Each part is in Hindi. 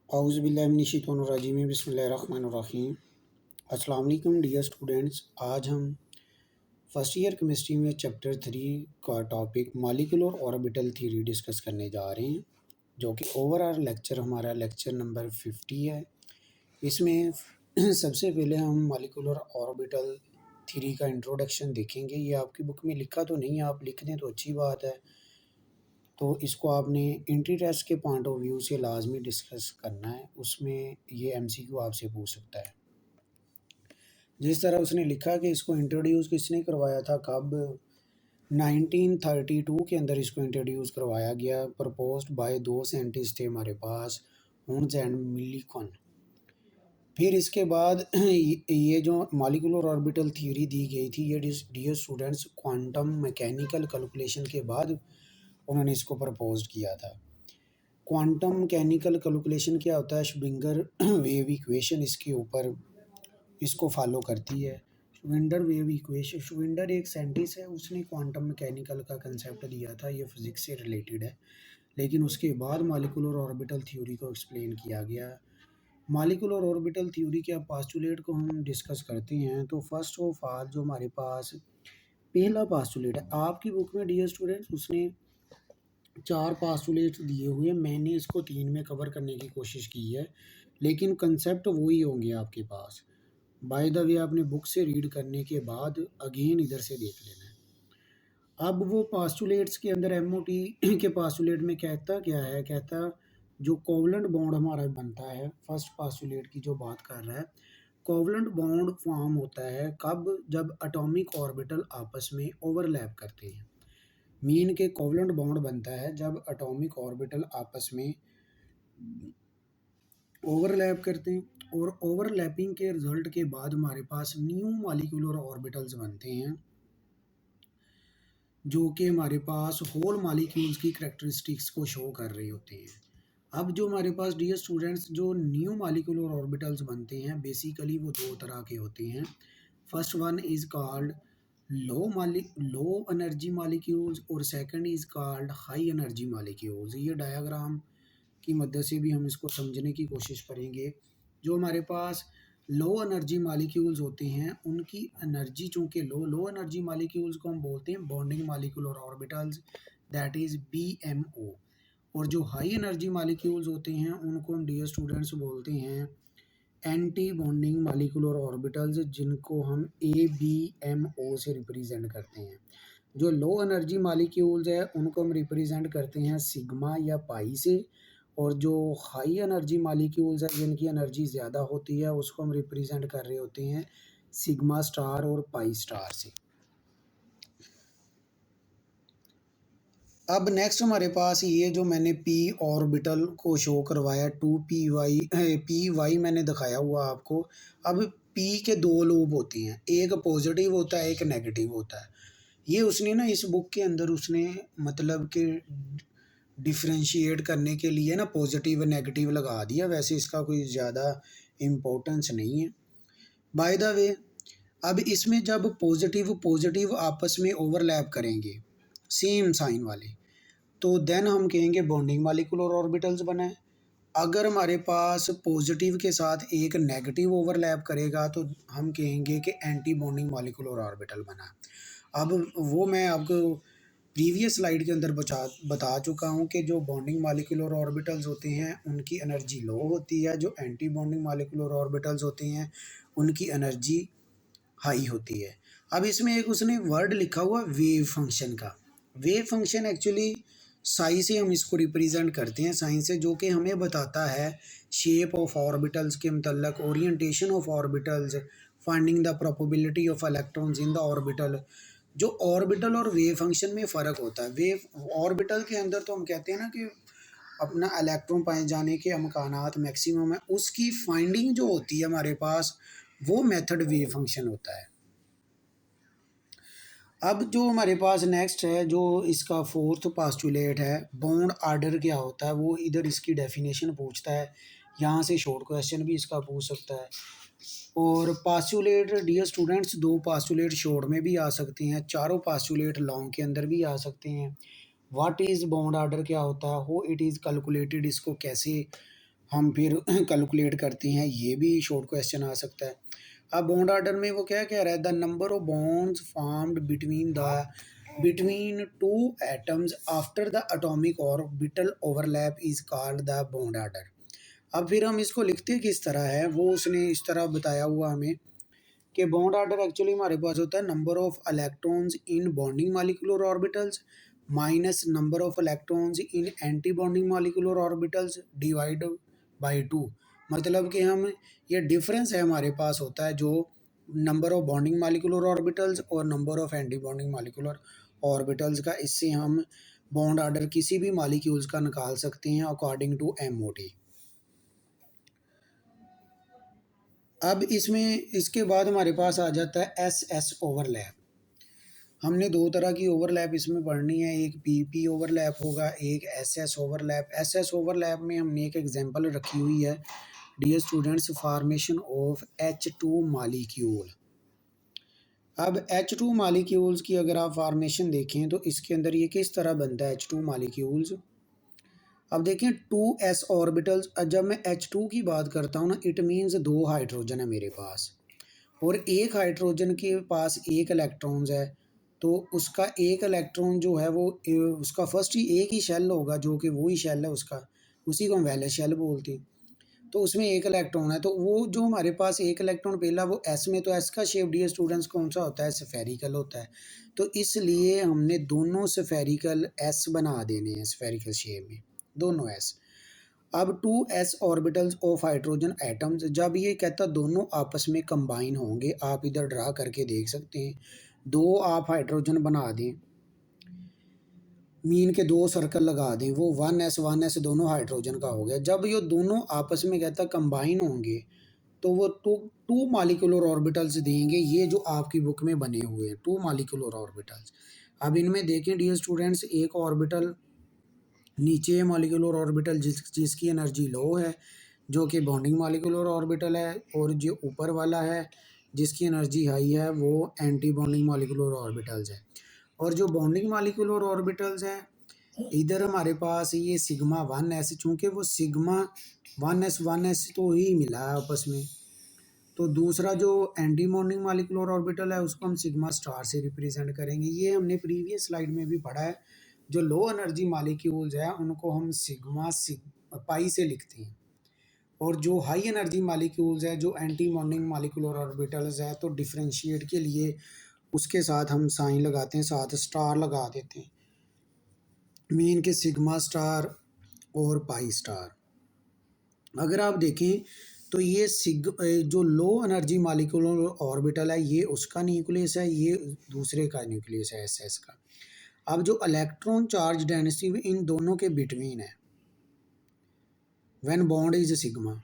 औज़ुबिल्लाहिमिनश्शैतानिर्रजीम बिस्मिल्लाहिर्रहमानिर्रहीम। अस्सलाम वालेकुम डियर स्टूडेंट्स। आज हम फर्स्ट ईयर केमिस्ट्री में चैप्टर 3 का topic molecular orbital theory discuss करने जा रहे हैं, जो कि ओवरऑल लेक्चर हमारा लेक्चर नंबर 50 है। इसमें सबसे पहले हम मॉलिक्यूलर ऑर्बिटल थ्योरी का इंट्रोडक्शन देखेंगे। ये आपकी बुक में लिखा तो नहीं है, आप लिख दें तो अच्छी बात है। तो इसको आपने एंट्री टेस्ट के पॉइंट ऑफ व्यू से लाजमी डिस्कस करना है, उसमें ये एमसीक्यू आपसे पूछ सकता है। जिस तरह उसने लिखा कि इसको इंट्रोड्यूस किसने करवाया था, कब 1932 के अंदर इसको इंट्रोड्यूस करवाया गया। प्रपोज्ड बाय दो साइंटिस्ट थे हमारे पास, हुन्स एंड मिलीकॉन। फिर इसके बाद ये जो मॉलिक्यूलर ऑर्बिटल थ्योरी दी गई थी, ये dear students quantum mechanical calculation के बाद उन्होंने इसको प्रपोज किया था। क्वांटम मैकेनिकल कैलकुलेशन क्या होता है? श्विंगर वेव इक्वेशन इसके ऊपर इसको फॉलो करती है। श्विंगर वेव इक्वेशन, श्विंगर एक साइंटिस्ट है, उसने क्वांटम मैकेनिकल का कंसेप्ट दिया था, ये फिज़िक्स से रिलेटेड है। लेकिन उसके बाद मॉलिक्यूलर ऑर्बिटल थ्योरी को एक्सप्लेन किया गया। मॉलिक्यूलर ऑर्बिटल थ्योरी के पास्टुलेट को हम डिस्कस करते हैं। तो फर्स्ट ऑफ ऑल जो हमारे पास पहला पास्टुलेट है आपकी बुक में डियर स्टूडेंट्स, उसने 4 पास्टुलेट्स दिए हुए, मैंने इसको 3 में कवर करने की कोशिश की है, लेकिन कंसेप्ट वही होंगे आपके पास। बाय द वे आपने बुक से रीड करने के बाद अगेन इधर से देख लेना है। अब वो पास्टुलेट्स के अंदर एमओटी के पास्टुलेट में कहता क्या है? कहता जो कोवलेंट बॉन्ड हमारा बनता है, फर्स्ट पास्टुलेट की जो बात कर रहा है, कोवलेंट बॉन्ड फॉर्म होता है कब? जब एटॉमिक ऑर्बिटल आपस में ओवरलैप करते हैं। मीन के कोवलेंट बॉन्ड बनता है जब एटॉमिक ऑर्बिटल आपस में ओवरलैप करते हैं, और ओवरलैपिंग के रिजल्ट के बाद हमारे पास न्यू मॉलिक्यूलर ऑर्बिटल्स बनते हैं, जो कि हमारे पास होल मॉलिक्यूल्स की करैक्टरिस्टिक्स को शो कर रहे होते हैं। अब जो हमारे पास डियर स्टूडेंट्स जो न्यू मॉलिक्यूलर ऑर्बिटल्स बनते हैं, बेसिकली वो 2 तरह के होते हैं। First one is called low energy molecules और second is called high energy molecules. ये डायग्राम की मदद से भी हम इसको समझने की कोशिश करेंगे। जो हमारे पास लो एनर्जी मॉलिक्यूल्स होते हैं, उनकी एनर्जी चूँकि लो एनर्जी मॉलिक्यूल्स को हम बोलते हैं bonding molecular orbitals, that is BMO। और जो हाई एनर्जी मॉलिक्यूल्स होते हैं उनको हम डियर स्टूडेंट्स बोलते हैं एंटी बॉन्डिंग मॉलिक्यूलर ऑर्बिटल्स, जिनको हम ABMO से रिप्रेजेंट करते हैं। जो लो एनर्जी मॉलिक्यूल्स है उनको हम रिप्रेजेंट करते हैं सिग्मा या पाई से, और जो हाई एनर्जी मॉलिक्यूल्स है जिनकी एनर्जी ज़्यादा होती है उसको हम रिप्रेजेंट कर रहे होते हैं सिग्मा स्टार और पाई स्टार से। अब नेक्स्ट हमारे पास ये जो मैंने p ऑर्बिटल को शो करवाया 2py मैंने दिखाया हुआ आपको। अब p के 2 लोब होते हैं, एक पॉजिटिव होता है एक नेगेटिव होता है। ये उसने ना इस बुक के अंदर उसने मतलब कि डिफ्रेंशिएट करने के लिए ना पॉजिटिव नेगेटिव लगा दिया, वैसे इसका कोई ज़्यादा इम्पोर्टेंस नहीं है। बाय द वे अब इसमें जब पॉजिटिव आपस में ओवरलैप करेंगे सेम साइन वाले, तो देन हम कहेंगे बॉन्डिंग मॉलिक्यूलर ऑर्बिटल्स बना है। अगर हमारे पास पॉजिटिव के साथ एक नेगेटिव ओवरलैप करेगा तो हम कहेंगे कि एंटी बॉन्डिंग मॉलिक्यूलर ऑर्बिटल बना। अब वो मैं आपको प्रीवियस स्लाइड के अंदर बता चुका हूँ कि जो बॉन्डिंग मॉलिक्यूलर ऑर्बिटल्स होते हैं उनकी एनर्जी लो होती है, जो एंटी बॉन्डिंग मॉलिक्यूलर ऑर्बिटल्स होते हैं उनकी एनर्जी हाई होती है। अब इसमें एक उसने वर्ड लिखा हुआ वेव फंक्शन का। वेव फंक्शन एक्चुअली साई से हम इसको रिप्रेजेंट करते हैं, साइन से, जो कि हमें बताता है शेप ऑफ ऑर्बिटल्स के मतलब, orientation of orbitals, finding the probability of electrons in the orbital. जो ऑर्बिटल और वेव फंक्शन में फ़र्क होता है, वेव ऑर्बिटल के अंदर तो हम कहते हैं ना कि अपना इलेक्ट्रॉन पाए जाने के अमकानात मैक्सिमम है, उसकी फाइंडिंग जो होती है हमारे पास वो मेथड वेव फंक्शन होता है। अब जो हमारे पास नेक्स्ट है, जो इसका फोर्थ पास्टुलेट है, बॉन्ड आर्डर क्या होता है, वो इधर इसकी डेफिनेशन पूछता है। यहाँ से शॉर्ट क्वेश्चन भी इसका पूछ सकता है। और postulate dear students, 2 postulate short में भी आ सकते हैं, चारों पास्टुलेट लॉन्ग के अंदर भी आ सकते हैं। व्हाट इज़ बॉन्ड आर्डर क्या होता है, हो इट इज़ कैलकुलेटेड, इसको कैसे हम फिर कैलकुलेट करते हैं, ये भी शॉर्ट क्वेश्चन आ सकता है। अब बॉन्ड ऑर्डर में वो क्या कह रहा है, the number of bonds formed between two atoms after the atomic orbital overlap is called the bond order. अब फिर हम इसको लिखते किस तरह है, वो उसने इस तरह बताया हुआ हमें कि बॉन्ड ऑर्डर एक्चुअली हमारे पास होता है number of electrons in bonding molecular orbitals minus number of electrons in anti bonding molecular orbitals divide by two. मतलब कि हम ये डिफरेंस है हमारे पास होता है जो number of bonding molecular orbitals और number of anti bonding molecular orbitals का, इससे हम बॉन्ड ऑर्डर किसी भी मॉलिक्यूल्स का निकाल सकते हैं अकॉर्डिंग टू एमओटी। अब इसमें इसके बाद हमारे पास आ जाता है एस एस ओवरलैप। हमने दो तरह की ओवरलैप इसमें पढ़नी है, एक पी ओवरलैप होगा, एक S S overlap. S S overlap में हमने एक एग्जांपल रखी हुई है, dear students, formation of H2 molecule. अब H2 मॉलिक्यूल्स की अगर आप फॉर्मेशन देखें तो इसके अंदर ये किस तरह बनता है H2 मॉलिक्यूल्स। अब देखें 2s ऑर्बिटल्स, जब मैं H2 की बात करता हूँ ना, इट मीन्स दो हाइड्रोजन है मेरे पास और एक हाइड्रोजन के पास एक इलेक्ट्रॉन्स है, तो उसका एक इलेक्ट्रॉन जो है वो उसका फर्स्ट ही एक ही शेल होगा जो कि वही शेल है उसका, उसी को हम वैलेंस शेल बोलते हैं। तो उसमें एक इलेक्ट्रॉन है, तो वो जो हमारे पास एक इलेक्ट्रॉन पहला वो एस में, तो एस का शेप डियर स्टूडेंट्स कौन सा होता है, स्फेरिकल होता है। तो इसलिए हमने दोनों स्फेरिकल एस बना देने हैं स्फेरिकल शेप में, दोनों एस। अब 2s orbitals of hydrogen atoms, जब ये कहता दोनों आपस में कंबाइन होंगे, आप इधर ड्रा करके देख सकते हैं, दो आप हाइड्रोजन बना दें, मीन के दो सर्कल लगा दें, वो 1s दोनों हाइड्रोजन का हो गया। जब ये दोनों आपस में कहता कंबाइन होंगे तो वो टू मॉलिक्यूलर ऑर्बिटल्स देंगे, ये जो आपकी बुक में बने हुए हैं 2 मॉलिक्यूलर ऑर्बिटल्स। अब इनमें देखें डियर स्टूडेंट्स, एक ऑर्बिटल नीचे मॉलिक्यूलर ऑर्बिटल जिसकी एनर्जी लो है, जो कि बॉन्डिंग मॉलिक्यूलर ऑर्बिटल है, और जो ऊपर वाला है जिसकी एनर्जी हाई है वो एंटी बॉन्डिंग मॉलिक्यूलर ऑर्बिटल्स है। और जो बॉन्डिंग मॉलिक्यूलर ऑर्बिटल्स हैं, इधर हमारे पास ये सिग्मा 1s, चूँकि वो सिग्मा 1s तो ही मिला है आपस में, तो दूसरा जो एंटी बॉन्डिंग मॉलिक्यूलर ऑर्बिटल है उसको हम सिग्मा स्टार से रिप्रेजेंट करेंगे। ये हमने प्रीवियस स्लाइड में भी पढ़ा है, जो लो एनर्जी मॉलिक्यूल्स है उनको हम सिग्मा पाई से लिखते हैं, और जो हाई एनर्जी मॉलिक्यूल्स है जो एंटी बॉन्डिंग मॉलिक्यूलर ऑर्बिटल्स है, तो डिफरेंशिएट के लिए उसके साथ हम साइन लगाते हैं, साथ स्टार लगा देते हैं, मीन के सिग्मा स्टार और पाई स्टार। अगर आप देखें तो ये जो लो एनर्जी मॉलिक्यूलर ऑर्बिटल है ये उसका न्यूक्लियस है, ये दूसरे का न्यूक्लियस है एस का। अब जो इलेक्ट्रॉन चार्ज डेंसिटी इन दोनों के बिटवीन है, व्हेन बॉन्ड इज सिग्मा,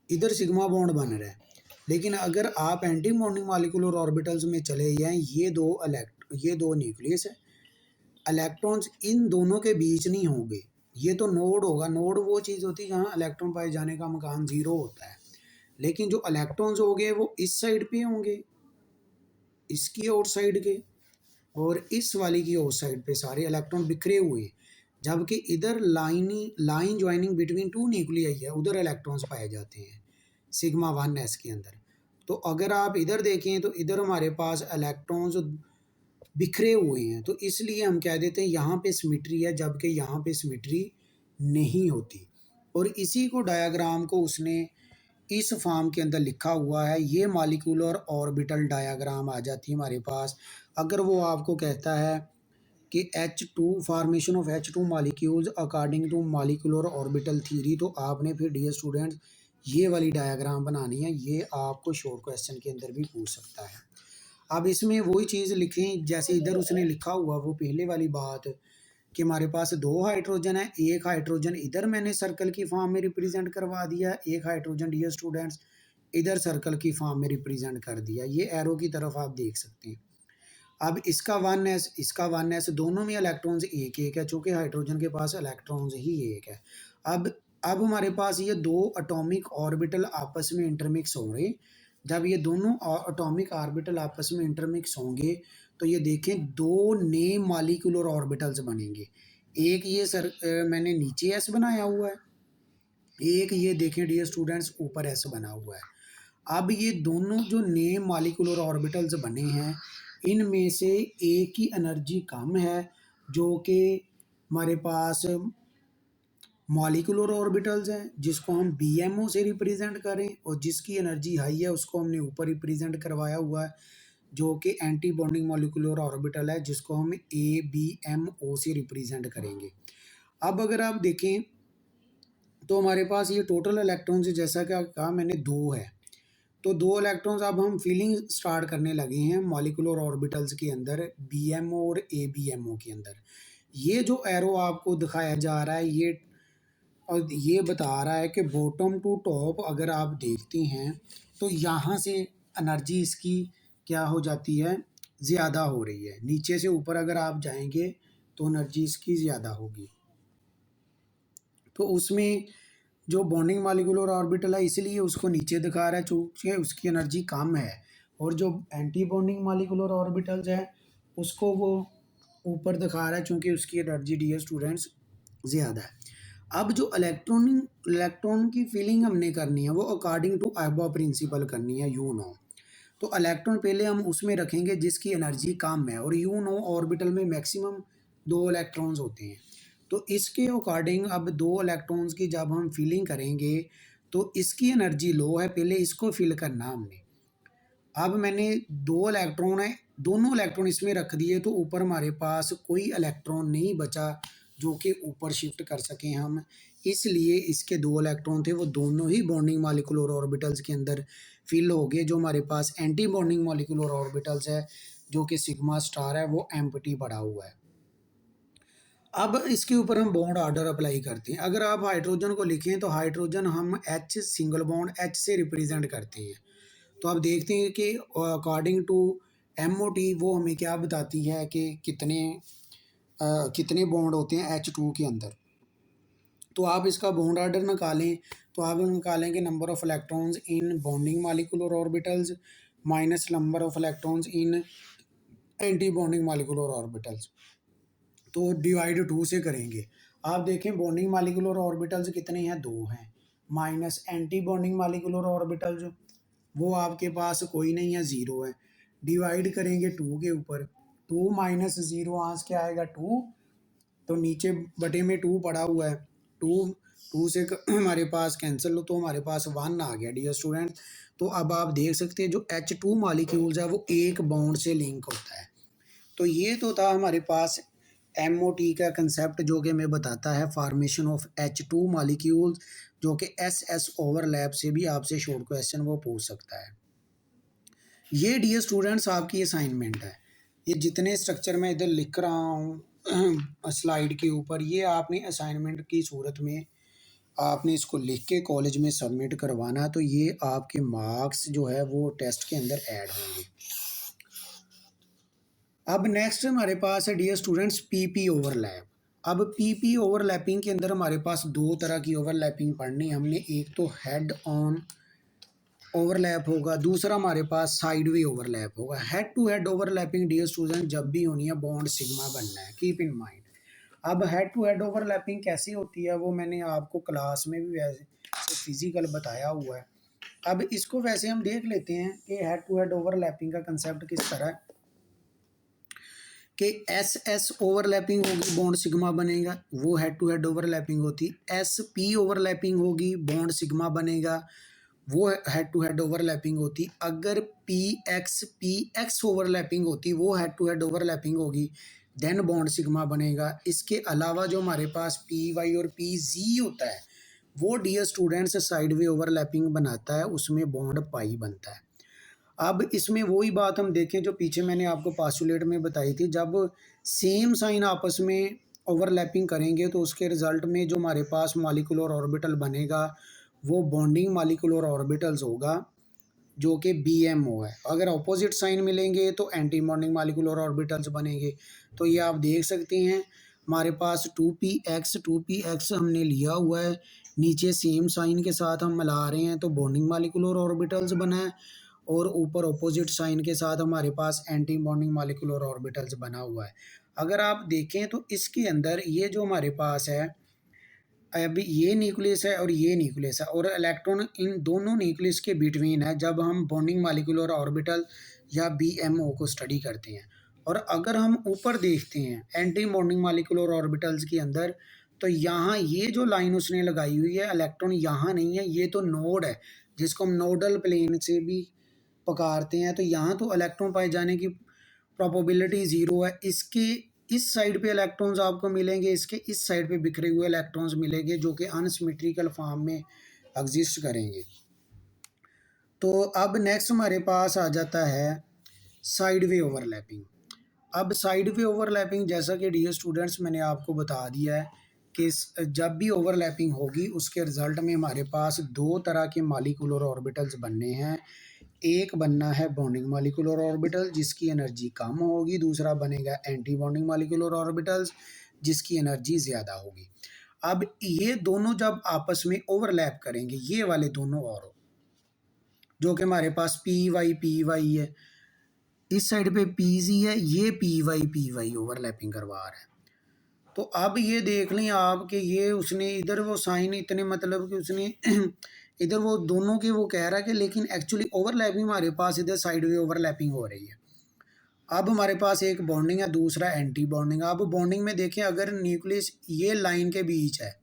इधर सिग्मा बॉन्ड बन रहा है, लेकिन अगर आप एंटी बॉन्डिंग मॉलिक्यूलर ऑर्बिटल्स में चले जाएं, ये दो न्यूक्लियस है, इलेक्ट्रॉन्स इन दोनों के बीच नहीं होंगे, ये तो नोड होगा। नोड वो चीज़ होती है जहाँ इलेक्ट्रॉन पाए जाने का मकान जीरो होता है, लेकिन जो इलेक्ट्रॉन्स हो गए वो इस साइड पे होंगे, इसकी आउट साइड के, और इस वाली की आउट साइड पे सारे इलेक्ट्रॉन बिखरे हुए हैं, जबकि इधर line joining between two nuclei है, उधर इलेक्ट्रॉन्स पाए जाते हैं सिग्मा 1s के अंदर। तो अगर आप इधर देखें तो इधर हमारे पास इलेक्ट्रॉन्स बिखरे हुए हैं, तो इसलिए हम कह देते हैं यहाँ पे सिमेट्री है, जबकि यहाँ पे सिमेट्री नहीं होती। और इसी को डायग्राम को उसने इस फॉर्म के अंदर लिखा हुआ है, ये मॉलिक्यूलर ऑर्बिटल डायग्राम आ जाती है हमारे पास। अगर वो आपको कहता है कि H2 formation of H2 molecules according to molecular orbital theory, तो आपने फिर डियर स्टूडेंट्स ये वाली डायग्राम बनानी है, ये आपको शॉर्ट क्वेश्चन के अंदर भी पूछ सकता है। अब इसमें वही चीज़ लिखें जैसे इधर उसने लिखा हुआ, वो पहले वाली बात कि हमारे पास दो हाइड्रोजन है, एक हाइड्रोजन इधर मैंने सर्कल की फॉर्म में रिप्रेजेंट करवा दिया, एक हाइड्रोजन डियर स्टूडेंट्स इधर सर्कल की फॉर्म में रिप्रेजेंट कर दिया, ये एरो की तरफ आप देख सकते हैं। अब इसका 1s इसका 1s, दोनों में इलेक्ट्रॉन्स एक एक है, चूँकि हाइड्रोजन के पास इलेक्ट्रॉन्स ही एक है। अब हमारे पास ये दो एटॉमिक ऑर्बिटल आपस में इंटरमिक्स हो रहे, जब ये दोनों एटॉमिक ऑर्बिटल आपस में इंटरमिक्स होंगे तो ये देखें दो नए मॉलिक्यूलर ऑर्बिटल्स बनेंगे। एक ये मैंने नीचे एस बनाया हुआ है, एक ये देखें डियर स्टूडेंट्स, ऊपर एस बना हुआ है। अब ये दोनों जो नए मॉलिक्यूलर ऑर्बिटल्स बने हैं, इनमें से एक की एनर्जी कम है, जो कि हमारे पास मॉलिक्यूलर ऑर्बिटल्स हैं, जिसको हम BMO से रिप्रेजेंट करें, और जिसकी एनर्जी हाई है उसको हमने ऊपर रिप्रेजेंट करवाया हुआ है, जो कि एंटी बॉन्डिंग मॉलिक्यूलर ऑर्बिटल है, जिसको हम ABMO से रिप्रेजेंट करेंगे। अब अगर आप देखें तो हमारे पास ये टोटल इलेक्ट्रॉन्स, जैसा कि कहा मैंने, दो है। तो दो इलेक्ट्रॉन्स अब हम फिलिंग स्टार्ट करने लगे हैं मॉलिक्यूलर ऑर्बिटल्स के अंदर, BMO और ABMO के अंदर। ये जो एरो आपको दिखाया जा रहा है, ये बता रहा है कि बॉटम टू टॉप अगर आप देखते हैं तो यहाँ से एनर्जी इसकी क्या हो जाती है, ज़्यादा हो रही है। नीचे से ऊपर अगर आप जाएंगे तो एनर्जी इसकी ज़्यादा होगी। तो उसमें जो बॉन्डिंग मॉलिक्यूलर ऑर्बिटल है, इसलिए उसको नीचे दिखा रहा है चूँकि उसकी एनर्जी कम है, और जो एंटी बॉन्डिंग मॉलिक्यूलर ऑर्बिटल्स है उसको वो ऊपर दिखा रहा है चूँकि उसकी एनर्जी, डियर स्टूडेंट्स, ज़्यादा है। अब जो इलेक्ट्रॉन की फीलिंग हमने करनी है वो अकॉर्डिंग टू अहबा प्रिंसिपल करनी है, यू नो। तो इलेक्ट्रॉन पहले हम उसमें रखेंगे जिसकी एनर्जी कम है, और यू नो ऑर्बिटल में मैक्सिमम दो इलेक्ट्रॉन्स होते हैं। तो इसके अकॉर्डिंग अब दो इलेक्ट्रॉन्स की जब हम फिलिंग करेंगे तो इसकी एनर्जी लो है, पहले इसको फिल करना हमने। अब मैंने दो इलेक्ट्रॉन है, दोनों इलेक्ट्रॉन इसमें रख दिए, तो ऊपर हमारे पास कोई इलेक्ट्रॉन नहीं बचा जो कि ऊपर शिफ्ट कर सकें हम। इसलिए इसके दो इलेक्ट्रॉन थे, वो दोनों ही बॉन्डिंग मॉलिक्यूलर ऑर्बिटल्स के अंदर फिल हो गए। जो हमारे पास एंटी बॉन्डिंग मॉलिक्यूलर ऑर्बिटल्स है, जो कि सिग्मा स्टार है, वो एम्प्टी पड़ा हुआ है। अब इसके ऊपर हम बॉन्ड ऑर्डर अप्लाई करते हैं। अगर आप हाइड्रोजन को लिखें तो हाइड्रोजन हम H सिंगल बॉन्ड H से रिप्रेजेंट करते हैं। तो आप देखते हैं कि अकॉर्डिंग टू MOT वो हमें क्या बताती है कि कितने बॉन्ड होते हैं H2 के अंदर। तो आप इसका बॉन्ड ऑर्डर निकालें तो आप निकालेंगे number of electrons in bonding molecular orbitals minus number of electrons in anti bonding molecular orbitals. तो डिवाइड 2 से करेंगे। आप देखें बॉन्डिंग मॉलिक्यूलर ऑर्बिटल्स कितने हैं, दो हैं, minus anti bonding molecular orbitals वो आपके पास कोई नहीं है, ज़ीरो है। डिवाइड करेंगे 2 के ऊपर, 2 माइनस ज़ीरो आज क्या आएगा, 2। तो नीचे बटे में 2 पड़ा हुआ है, 2 2 से हमारे पास कैंसिल हो तो हमारे पास 1 आ गया, डियर स्टूडेंट। तो अब आप देख सकते हैं जो H2 मॉलिक्यूल्स है वो एक बॉन्ड से लिंक होता है। तो ये तो था हमारे पास MOT का कंसेप्ट, जो कि हमें बताता है फॉर्मेशन ऑफ H2 मॉलिक्यूल्स, जो कि SS ओवरलैप से भी आपसे शॉर्ट क्वेश्चन वो पूछ सकता है। ये डियर स्टूडेंट्स आपकी असाइनमेंट है। ये जितने स्ट्रक्चर मैं इधर लिख रहा हूँ स्लाइड के ऊपर, ये आपने असाइनमेंट की सूरत में आपने इसको लिख के कॉलेज में सबमिट करवाना, तो ये आपके मार्क्स जो है वो टेस्ट के अंदर ऐड होंगे। अब नेक्स्ट हमारे पास है डियर स्टूडेंट्स PP ओवरलैप। अब PP ओवरलैपिंग के अंदर हमारे पास दो तरह की ओवरलैपिंग पढ़नी है हमने। एक तो हेड ऑन ओवरलैप होगा, दूसरा हमारे पास साइड वे ओवरलैप होगा। Head to head overlapping dear student जब भी होनी है बॉन्ड सिग्मा बनना है, कीप इन माइंड। अब हेड टू हेड ओवरलैपिंग कैसी होती है वो मैंने आपको क्लास में भी वैसे फिजिकल बताया हुआ है। अब इसको वैसे हम देख लेते हैं कि हेड टू हेड ओवरलैपिंग का कंसेप्ट किस तरह है कि SS ओवरलैपिंग होगी, बॉन्ड सिग्मा बनेगा, वो हेड टू हेड ओवरलैपिंग होती। SP ओवरलैपिंग होगी, बॉन्ड सिग्मा बनेगा, वो हेड टू हेड ओवरलैपिंग होती। अगर PX ओवरलैपिंग होती, वो हेड टू हेड ओवरलैपिंग होगी, देन बॉन्ड सिग्मा बनेगा। इसके अलावा जो हमारे पास PY और PZ होता है, वो dear students side way overlapping बनाता है, उसमें बॉन्ड पाई बनता है। अब इसमें वही बात हम देखें जो पीछे मैंने आपको पास्टुलेट में बताई थी, जब सेम साइन आपस में ओवरलैपिंग करेंगे तो उसके रिजल्ट में जो हमारे पास मॉलिक्यूलर ऑर्बिटल बनेगा वो बॉन्डिंग मॉलिक्यूलर ऑर्बिटल्स होगा, जो कि BMO है। अगर अपोजिट साइन मिलेंगे तो एंटी बॉन्डिंग मॉलिक्यूलर ऑर्बिटल्स बनेंगे। तो ये आप देख सकते हैं हमारे पास 2px हमने लिया हुआ है, नीचे सेम साइन के साथ हम मिला रहे हैं तो बॉन्डिंग मॉलिक्यूलर ऑर्बिटल्स बना है, और ऊपर अपोजिट साइन के साथ हमारे पास एंटी बॉन्डिंग मॉलिक्यूलर ऑर्बिटल्स बना हुआ है। अगर आप देखें तो इसके अंदर ये जो हमारे पास है अब ये न्यूक्लियस है और ये न्यूक्लियस है, और इलेक्ट्रॉन इन दोनों न्यूक्लियस के बिटवीन है जब हम बॉन्डिंग मालिक्यूलर ऑर्बिटल या BMO को स्टडी करते हैं। और अगर हम ऊपर देखते हैं एंटी बॉन्डिंग मालिक्यूलर ऑर्बिटल्स के अंदर, तो यहाँ ये जो लाइन उसने लगाई हुई है, इलेक्ट्रॉन यहाँ नहीं है, ये तो नोड है जिसको हम नोडल प्लेन से भी पकारते हैं। तो यहाँ तो इलेक्ट्रॉन पाए जाने की प्रोबेबिलिटी ज़ीरो है। इसके इस साइड पे इलेक्ट्रॉन्स आपको मिलेंगे, इसके इस साइड पे बिखरे हुए इलेक्ट्रॉन्स मिलेंगे जो कि अनसिमेट्रिकल फॉर्म में एग्जिस्ट करेंगे। तो अब नेक्स्ट हमारे पास आ जाता है साइड वे ओवरलैपिंग। अब साइड वे ओवरलैपिंग, जैसा कि डियर स्टूडेंट्स मैंने आपको बता दिया है कि जब भी ओवरलैपिंग होगी उसके रिजल्ट में हमारे पास दो तरह के मालिक्यूलर ऑर्बिटल्स बनने हैं। एक बनना है बॉन्डिंग मालिक्यूलर ऑर्बिटल जिसकी एनर्जी कम होगी, दूसरा बनेगा एंटी बॉन्डिंग मालिक्यूलर ऑर्बिटल्स जिसकी एनर्जी ज़्यादा होगी। अब ये दोनों जब आपस में ओवरलैप करेंगे, ये वाले दोनों और जो कि हमारे पास पी वाई है, इस साइड पे PZ है, ये पी वाई ओवरलैपिंग करवा रहा है। तो अब ये देख लें आप कि ये उसने इधर वो साइन इतने, मतलब कि उसने इधर वो दोनों के वो कह रहा है कि, लेकिन एक्चुअली ओवरलैपिंग हमारे पास इधर साइड वे ओवरलैपिंग हो रही है। अब हमारे पास एक बॉन्डिंग है, दूसरा एंटी बॉन्डिंग। अब बॉन्डिंग में देखें, अगर न्यूक्लियस ये लाइन के बीच है,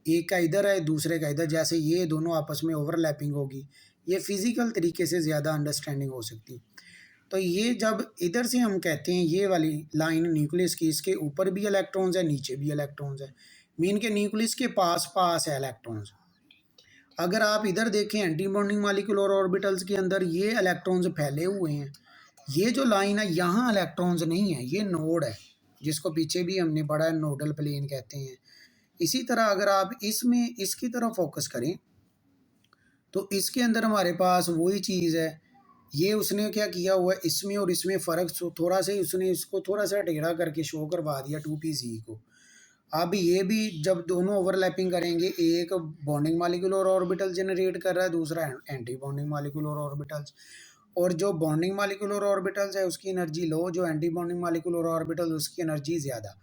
एक का इधर है दूसरे का इधर, जैसे ये दोनों आपस में ओवरलैपिंग होगी, ये फिजिकल तरीके से ज़्यादा अंडरस्टैंडिंग हो सकती। तो ये जब इधर से हम कहते हैं ये वाली लाइन न्यूक्लियस की, इसके ऊपर भी इलेक्ट्रॉन्स है, नीचे भी इलेक्ट्रॉन्स है, मीन के न्यूक्लियस के पास पास है इलेक्ट्रॉन्स। अगर आप इधर देखें एंटी बॉन्डिंग मालिक्यूलर ऑर्बिटल्स के अंदर ये इलेक्ट्रॉन्स फैले हुए हैं, ये जो लाइन है यहाँ इलेक्ट्रॉन्स नहीं है, ये नोड है जिसको पीछे भी हमने पढ़ा है, नोडल प्लेन कहते हैं। इसी तरह अगर आप इसमें इसकी तरफ फोकस करें तो इसके अंदर हमारे पास वही चीज़ है। ये उसने क्या किया हुआ है, इसमें और इसमें फ़र्क थोड़ा सा उसने इसको थोड़ा सा टेढ़ा करके शो करवा दिया 2PZ को। अब ये भी जब दोनों ओवरलैपिंग करेंगे, एक बॉन्डिंग मालिक्यूलर ऑर्बिटल जनरेट कर रहा है, दूसरा एंटी बॉन्डिंग मालिक्यूलर ऑर्बिटल्स। और जो बॉन्डिंग मालिक्यूलर ऑर्बिटल्स है उसकी एनर्जी लो, जो एंटी बॉन्डिंग मालिक्यूलर ऑर्बिटल उसकी एनर्जी ज़्यादा।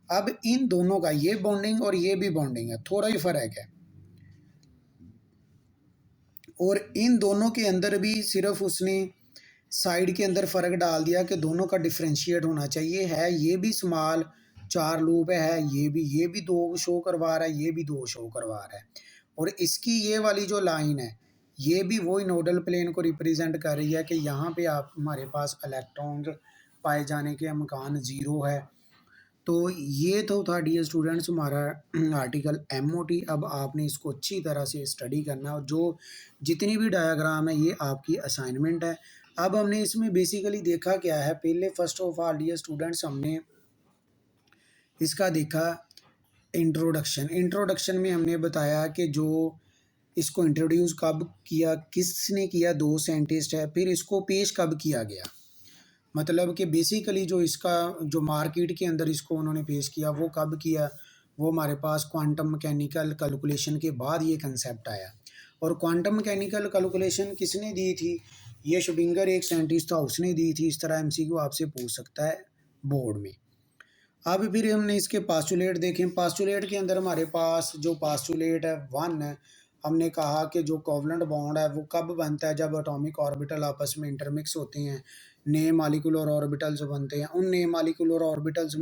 अब इन दोनों का, ये बॉन्डिंग और ये भी बॉन्डिंग है, थोड़ा ही फ़र्क है। और इन दोनों के अंदर भी सिर्फ उसने साइड के अंदर फ़र्क डाल दिया कि दोनों का डिफ्रेंशिएट होना चाहिए। है ये भी स्मॉल 4 लूप है, ये भी 2 शो करवा रहा है, ये भी 2 शो करवा रहा है। और इसकी ये वाली जो लाइन है, ये भी वही नोडल प्लेन को रिप्रेजेंट कर रही है कि यहाँ पे आप हमारे पास इलेक्ट्रॉन पाए जाने के इम्कान ज़ीरो है। तो ये तो था डियर स्टूडेंट्स हमारा आर्टिकल MOT। अब आपने इसको अच्छी तरह से स्टडी करना, और जो जितनी भी डायग्राम है ये आपकी असाइनमेंट है। अब हमने इसमें बेसिकली देखा क्या है, पहले first of all dear students हमने इसका देखा इंट्रोडक्शन में हमने बताया कि जो इसको इंट्रोड्यूस कब किया, किसने किया, 2 साइंटिस्ट है। फिर इसको पेश कब किया गया, मतलब कि बेसिकली जो इसका जो मार्केट के अंदर इसको उन्होंने पेश किया वो कब किया, वो हमारे पास क्वांटम मैकेनिकल कैलकुलेशन के बाद ये कंसेप्ट आया। और क्वांटम मैकेनिकल कैलकुलेशन किसने दी थी, ये श्रोडिंगर एक साइंटिस्ट था, उसने दी थी। इस तरह MCQ आपसे पूछ सकता है बोर्ड में। अब फिर हमने इसके पास्टुलेट देखें। पास्टुलेट के अंदर हमारे पास जो पास्टुलेट है 1 है, हमने कहा कि जो कोवलेंट बॉन्ड है वो कब बनता है, जब एटॉमिक ऑर्बिटल आपस में इंटरमिक्स होते हैं, नए मालिक्यूलर ऑर्बिटल्स बनते हैं। उन नए मालिक्यूलर ऑर्बिटल्स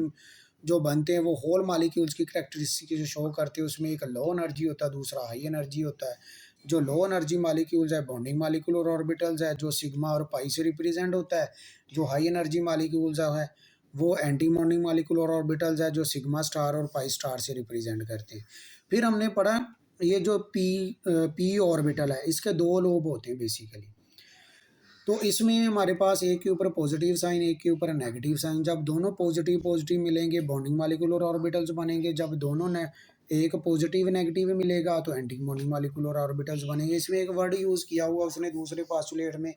जो बनते हैं वो होल मालिक्यूल्स की करैक्टरिस्टिक जो शो करते हैं, उसमें एक लो एनर्जी होता है, दूसरा हाई एनर्जी होता है। जो लो एनर्जी मालिक्यूल्स है बॉन्डिंग मालिक्यूलर ऑर्बिटल्स है, जो सिग्मा और पाई से रिप्रेजेंट होता है। जो हाई एनर्जी मालिक्यूल्स है वो एंटी बॉन्डिंग मालिक्यूलर ऑर्बिटल्स है, जो सिग्मा स्टार और पाई स्टार से रिप्रेजेंट करते हैं। फिर हमने पढ़ा ये जो पी ऑर्बिटल है, इसके 2 लोब होते हैं बेसिकली। तो इसमें हमारे पास एक के ऊपर पॉजिटिव साइन, एक के ऊपर नेगेटिव साइन। जब दोनों पॉजिटिव मिलेंगे बॉन्डिंग मालिक्यूलर ऑर्बिटल्स बनेंगे, जब दोनों ने एक पॉजिटिव नेगेटिव मिलेगा तो एंटी बॉन्डिंग मालिक्यूलर ऑर्बिटल्स बनेंगे। इसमें एक वर्ड यूज़ किया हुआ उसने दूसरे पास्टुलेट में,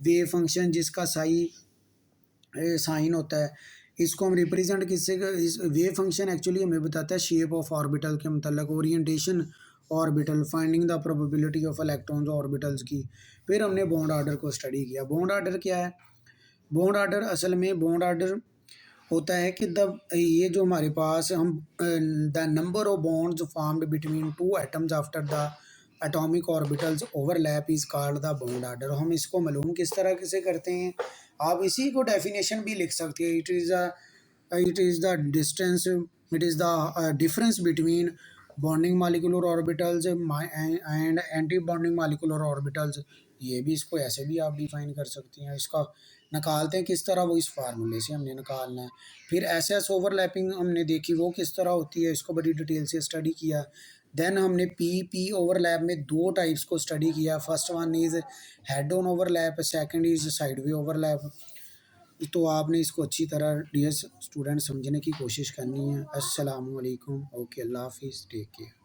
वेव फंक्शन, जिसका साइन होता है। इसको हम रिप्रेजेंट किससे, इस वेव फंक्शन एक्चुअली हमें बताता है शेप ऑफ ऑर्बिटल के मतलब, orientation orbital, finding the probability of electrons orbitals की। फिर हमने बॉन्ड ऑर्डर को स्टडी किया। बॉन्ड ऑर्डर क्या है, बॉन्ड ऑर्डर असल में बॉन्ड ऑर्डर होता है कि द ये जो हमारे पास हम the number of bonds formed between two atoms after the atomic orbitals overlap is called the bond order. हम इसको मालूम किस तरह से करते हैं, आप इसी को डेफिनेशन भी लिख सकते हैं। It is the distance, it is the difference between bonding molecular orbitals and anti bonding molecular orbitals. ये भी, इसको ऐसे भी आप डिफाइन कर सकती हैं। इसका निकालते हैं किस तरह, वो इस फार्मूले से हमने निकालना है। फिर एस एस ओवरलैपिंग हमने देखी, वो किस तरह होती है, इसको बड़ी डिटेल से स्टडी किया। देन हमने पी ओवरलैप में दो टाइप्स को स्टडी किया। First one is head on overlap, second is side way overlap. तो आपने इसको अच्छी तरह डियर स्टूडेंट समझने की कोशिश करनी है। अस्सलाम वालेकुम। ओके, अल्लाह हाफिज़, टेक केयर।